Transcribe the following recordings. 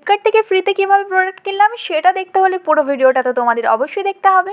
Flipkart থেকে ফ্রিতে কিভাবে প্রোডাক্ট কিনলাম সেটা দেখতে হলে পুরো ভিডিওটা তো তোমাদের অবশ্যই দেখতে হবে।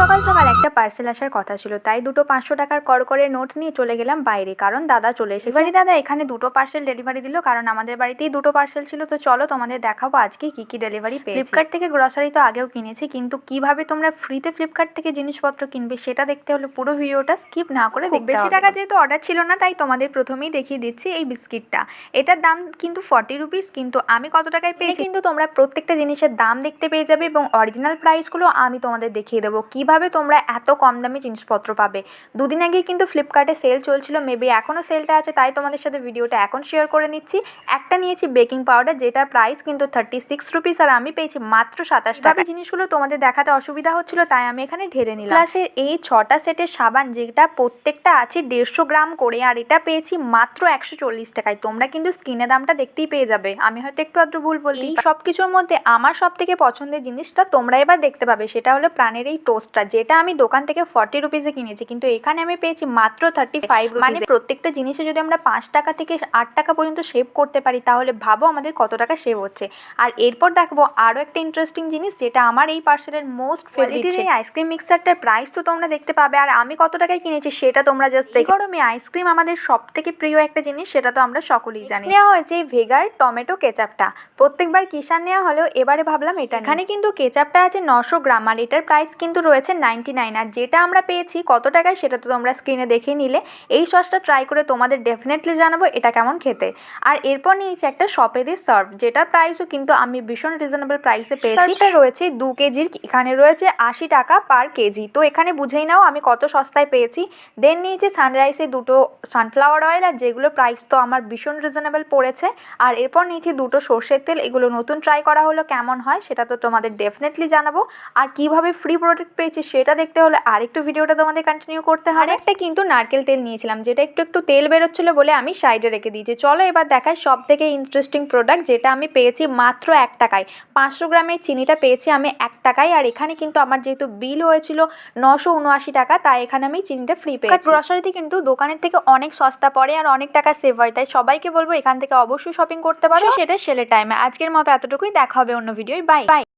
সকাল সকাল একটা পার্সেল আসার কথা ছিল, তাই দুটো 500 টাকার করকরে নোট নিয়ে চলে গেলাম বাইরে, কারণ দাদা চলে এসেছে। দাদা এখানে দুটো পার্সেল ডেলিভারি দিল, কারণ আমাদের বাড়িতেই দুটো পার্সেল ছিল। তো চলো তোমাদের দেখাবো আজকে কি কি ডেলিভারি পেয়েছি। ফ্লিপকার্ট থেকে গ্রসারি তো আগেও কিনেছি, কিন্তু কিভাবে তোমরা ফ্রিতে ফ্লিপকার্ট থেকে জিনিসপত্র কিনবে সেটা দেখতে হলে পুরো ভিডিওটা স্কিপ না করে দেখতে হবে। বেশি টাকা যেহেতু অর্ডার ছিল না, তাই তোমাদের প্রথমেই দেখিয়ে দিচ্ছি এই বিস্কিটটা। এটার দাম কিন্তু 40 রুপিস, কিন্তু আমি কত টাকায় পেয়েছি কিন্তু তোমরা প্রত্যেকটা জিনিসের দাম দেখতে পেয়ে যাবে এবং অরিজিনাল প্রাইসগুলো আমি তোমাদের দেখিয়ে দেবো কিভাবে তোমরা এত কম দামে জিনিসপত্র পাবে। দুদিন আগেই কিন্তু ফ্লিপকার্টে সেল চলছিল, মেবি এখনও সেলটা আছে, তাই তোমাদের সাথে ভিডিওটা এখন শেয়ার করে নিচ্ছি। একটা নিয়েছি বেকিং পাউডার, যেটার প্রাইস কিন্তু 36 রুপিস, আর আমি পেয়েছি মাত্র 27 টাকা। জিনিসগুলো তোমাদের দেখাতে অসুবিধা হচ্ছিল, তাই আমি এখানে ঢেলে নিলাম। প্লাসের এই 6টা সেটের সাবান, যেটা প্রত্যেকটা আছে 150 গ্রাম করে, আর এটা পেয়েছি মাত্র 140 টাকায়। তোমরা কিন্তু স্ক্রিনে দামটা দেখতেই পেয়ে যাবে, আমি হয়তো একটু আদ্র ভুল বলছি। সব কিছুর মধ্যে আমার সব থেকে পছন্দের জিনিসটা তোমরা এবার দেখতে পাবে, সেটা হলো প্রাণের এই টোস্টটা, যেটা আমি দোকান থেকে 40 রুপিসে কিনেছি, কিন্তু এখানে আমি পেয়েছি মাত্র 35 রুপিস। মানে প্রত্যেকটা জিনিসে যদি আমরা 5 টাকা থেকে 8 টাকা পর্যন্ত সেভ করতে পারি, তাহলে ভাবো আমাদের কত টাকা সেভ হচ্ছে। আর এরপর দেখবো আরও একটা ইন্টারেস্টিং জিনিস, যেটা আমার এই পার্সেলের মোস্ট ফেভারিট, এই আইসক্রিম মিক্সারটার প্রাইস তো তোমরা দেখতে পাবে, আর আমি কত টাকায় কিনেছি সেটা তোমরা জাস্ট দেখো। গরমে আইসক্রিম আমাদের সব থেকে প্রিয় একটা জিনিস, সেটা তো আমরা সকলেই জানি। নেওয়া হয়েছে ভেগার টমেটো কেচাপটা। প্রত্যেকবার কিষান নেওয়া হলেও এবারে ভাবলাম এটা। এখানে কিন্তু কেচাপটা আছে 900 গ্রাম, আর এটার প্রাইস কিন্তু রয়েছে 99। আর যেটা আমরা পেয়েছি কত টাকায় সেটা তো তোমরা স্ক্রিনে দেখে নিলে। এই সসটা ট্রাই করে তোমাদের ডেফিনেটলি জানাবো এটা কেমন খেতে। আর এরপর নিয়েছি একটা সফেদের সার্ভ, যেটার প্রাইসও কিন্তু আমি ভীষণ রিজনেবল প্রাইসে পেয়েছি। এটা রয়েছে 2 কেজির, এখানে রয়েছে 80 টাকা পার কেজি। তো এখানে বুঝেই নাও আমি কত সস্তায় পেয়েছি। দেন নিয়েছি সানরাইসে দুটো সানফ্লাওয়ার অয়েল, আর যেগুলো প্রাইস তো আমার ভীষণ রিজনেবল পড়েছে। আর এরপর নিয়েছি দুটো সর্ষের তেল, এগুলো নতুন ট্রাই করা হলো, কেমন হয় সেটা তো তোমাদের ডেফিনেটলি জানাবো। আর কিভাবে ফ্রি প্রোডাক্ট পেয়েছি সেটা দেখতে হলে আরেকটু ভিডিওটা তোমাদের কন্টিনিউ করতে হবে। একটা কিন্তু নারকেল তেল নিয়েছিলাম, যেটা একটু তেল বেরোচ্ছিল বলে আমি সাইডে রেখে দিয়েছি। চলো এবার দেখাই সব থেকে ইন্টারেস্টিং প্রোডাক্ট, যেটা আমি পেয়েছি মাত্র 1 টাকায়। 500 গ্রামের চিনিটা পেয়েছি আমি 1 টাকায়, আর এখানে কিন্তু আমার যেহেতু বিল হয়েছিল 979 টাকা, তাই এখানে আমি চিনিটা ফ্রি পেয়েছি। গ্রসারিতে কিন্তু দোকানের থেকে অনেক সস্তা পড়ে আর অনেক টাকা সেভ হয়, তাই সবাইকে বলবো এখান থেকে অবশ্যই শপিং করতে পারো, সেটা সেলের টাইমে। আজকের মতো এতটুকুই, দেখা হবে অন্য ভিডিওয়। Bye bye.